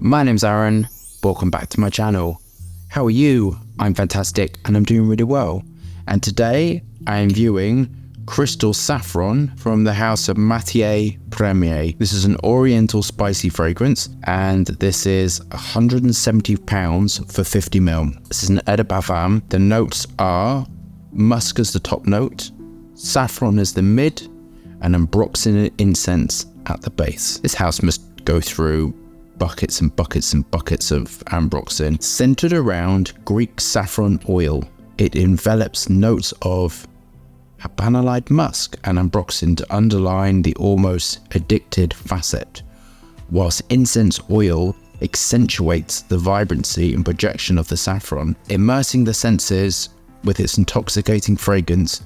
My name's Aaron, welcome back to my channel. How are you? I'm fantastic and I'm doing really well. And today I am viewing Crystal Saffron from the house of Matiere Perfumer. This is an oriental spicy fragrance and this is £170 for 50ml. This is an eau de parfum. The notes are musk as the top note, saffron as the mid, and ambroxan incense at the base. This house must go through buckets and buckets and buckets of ambroxan centered around Greek saffron oil. It envelops notes of habanalide musk and ambroxan to underline the almost addicted facet, whilst incense oil accentuates the vibrancy and projection of the saffron. Immersing the senses with its intoxicating fragrance,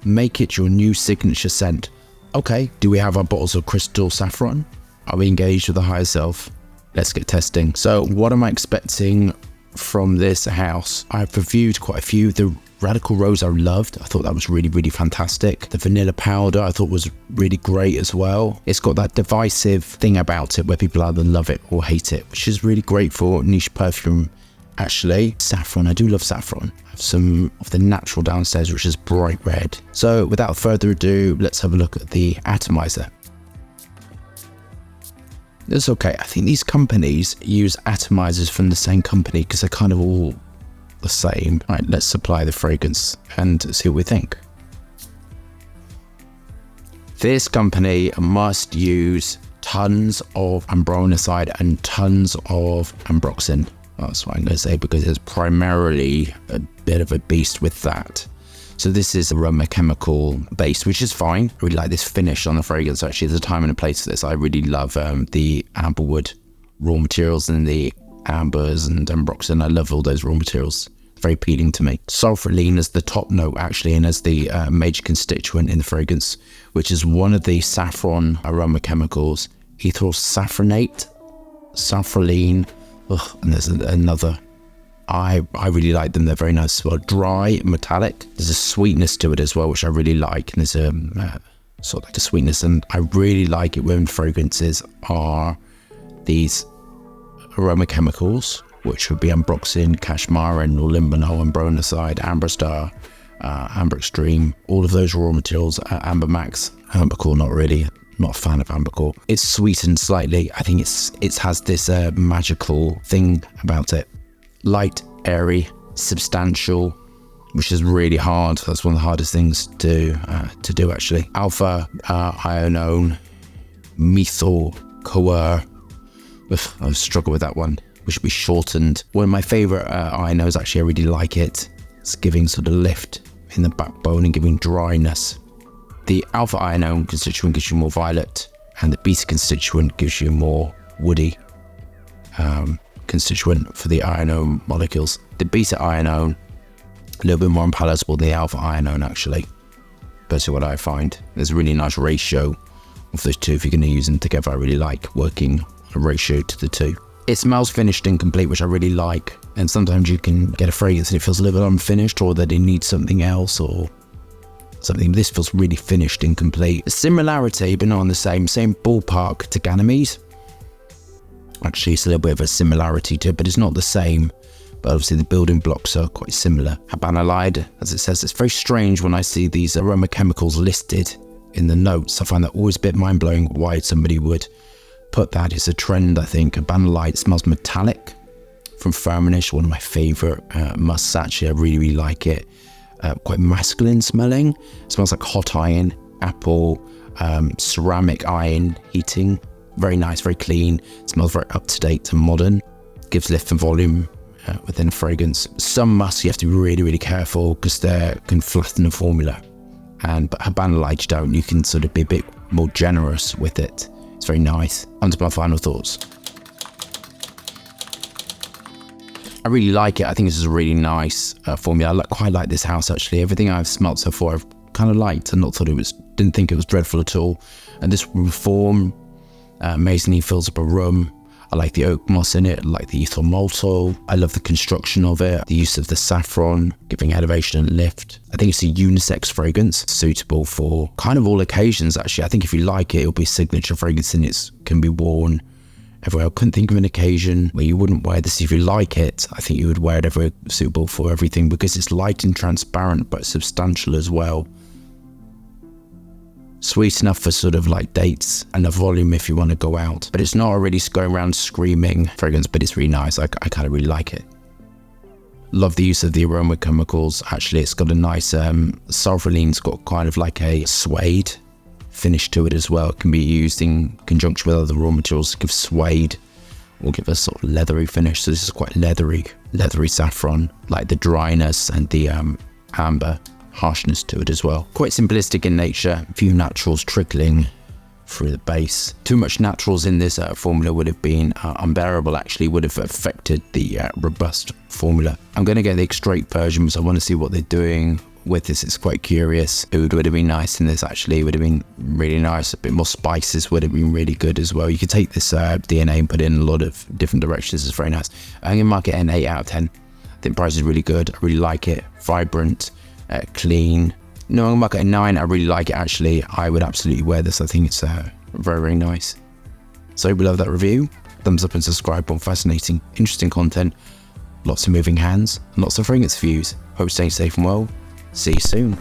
make it your new signature scent. Okay, do we have our bottles of Crystal Saffron? Are we engaged with the higher self? Let's get testing. So what am I expecting from this house? I've reviewed quite a few. The Radical Rose I loved. I thought that was really, really fantastic. The Vanilla Powder I thought was really great as well. It's got that divisive thing about it where people either love it or hate it, which is really great for niche perfume. Actually, saffron, I do love saffron. I have some of the natural downstairs, which is bright red. So without further ado, let's have a look at the atomizer. That's okay. I think these companies use atomizers from the same company because they're kind of all the same. All right, let's apply the fragrance and see what we think. This company must use tons of ambroxan and tons of ambroxan. That's what I'm going to say because it's primarily a bit of a beast with that. So this is aroma chemical based, which is fine. I really like this finish on the fragrance. Actually, there's a time and a place for this. I really love the amberwood raw materials and the ambers and ambroxan. I love all those raw materials. Very appealing to me. Sulfurylene is the top note actually, and as the major constituent in the fragrance, which is one of the saffron aroma chemicals. Ethyl saffronate, sulfurylene, and there's another. I really like them. They're very nice as well. Dry and metallic. There's a sweetness to it as well, which I really like. And there's a sort of like a sweetness. And I really like it when fragrances are these aroma chemicals, which would be ambroxan, cashmere, or limonol, ambronicide, amberstar, amber extreme. All of those raw materials. Amber max, ambercore, not really. Not a fan of ambercore. It's sweetened slightly. I think it has this magical thing about it. Light, airy, substantial, which is really hard. That's one of the hardest things to do actually. Alpha ionone, methyl coer. I struggle with that one, which should be shortened. One of my favorite ionos actually, I really like it. It's giving sort of lift in the backbone and giving dryness. The alpha ionone constituent gives you more violet, and the beta constituent gives you more woody constituent for the ionone molecules. The beta ionone, a little bit more unpalatable than the alpha ionone actually, but what I find. There's a really nice ratio of those two. If you're going to use them together, I really like working on a ratio to the two. It smells finished and complete, which I really like, and sometimes you can get a fragrance and it feels a little bit unfinished or that it needs something else or something. This feels really finished and complete. A similarity, but not on the same ballpark to Ganymede. Actually, it's a little bit of a similarity to it, but it's not the same. But obviously the building blocks are quite similar. Habanalide, as it says, it's very strange when I see these aroma chemicals listed in the notes. I find that always a bit mind-blowing why somebody would put that. It's a trend, I think. Habanalide smells metallic from Firmenich, one of my favorite musts actually. I really, really like it. Quite masculine smelling. It smells like hot iron, apple, ceramic iron heating. Very nice, very clean. It smells very up to date and modern. Gives lift and volume within a fragrance. Some musks you have to be really, really careful because they can flatten the formula. But Habanalide you don't. You can sort of be a bit more generous with it. It's very nice. On to my final thoughts. I really like it. I think this is a really nice formula. I quite like this house actually. Everything I've smelt so far I've kind of liked and not thought didn't think it was dreadful at all. And this reform amazingly fills up a room. I like the oak moss in it, I like the ethyl maltol. I love the construction of it, the use of the saffron, giving elevation and lift. I think it's a unisex fragrance, suitable for kind of all occasions actually. I think if you like it, it'll be a signature fragrance and it can be worn everywhere. I couldn't think of an occasion where you wouldn't wear this. If you like it, I think you would wear it everywhere, suitable for everything, because it's light and transparent but substantial as well. Sweet enough for sort of like dates, and a volume if you want to go out, but it's not really going around screaming fragrance, but it's really nice. I kind of really like it. Love the use of the aroma chemicals. Actually, it's got a nice sulfurine's got kind of like a suede finish to it as well. It can be used in conjunction with other raw materials to give suede or give a sort of leathery finish. So this is quite leathery saffron, like the dryness and the amber harshness to it as well. Quite simplistic in nature, a few naturals trickling through the base. Too much naturals in this formula would have been unbearable, actually, would have affected the robust formula. I'm going to get the extrait Persian because I want to see what they're doing with this. It's quite curious. Oud would have been nice in this, actually. Would have been really nice. A bit more spices would have been really good as well. You could take this DNA and put it in a lot of different directions. It's very nice. I'm going to mark it an 8 out of 10. I think price is really good. I really like it. Vibrant, clean. No, I'm mark it a 9. I really like it, actually. I would absolutely wear this. I think it's very, very nice. So hope you love that review. Thumbs up and subscribe for fascinating, interesting content. Lots of moving hands and lots of fragrance views. Hope you're staying safe and well. See you soon.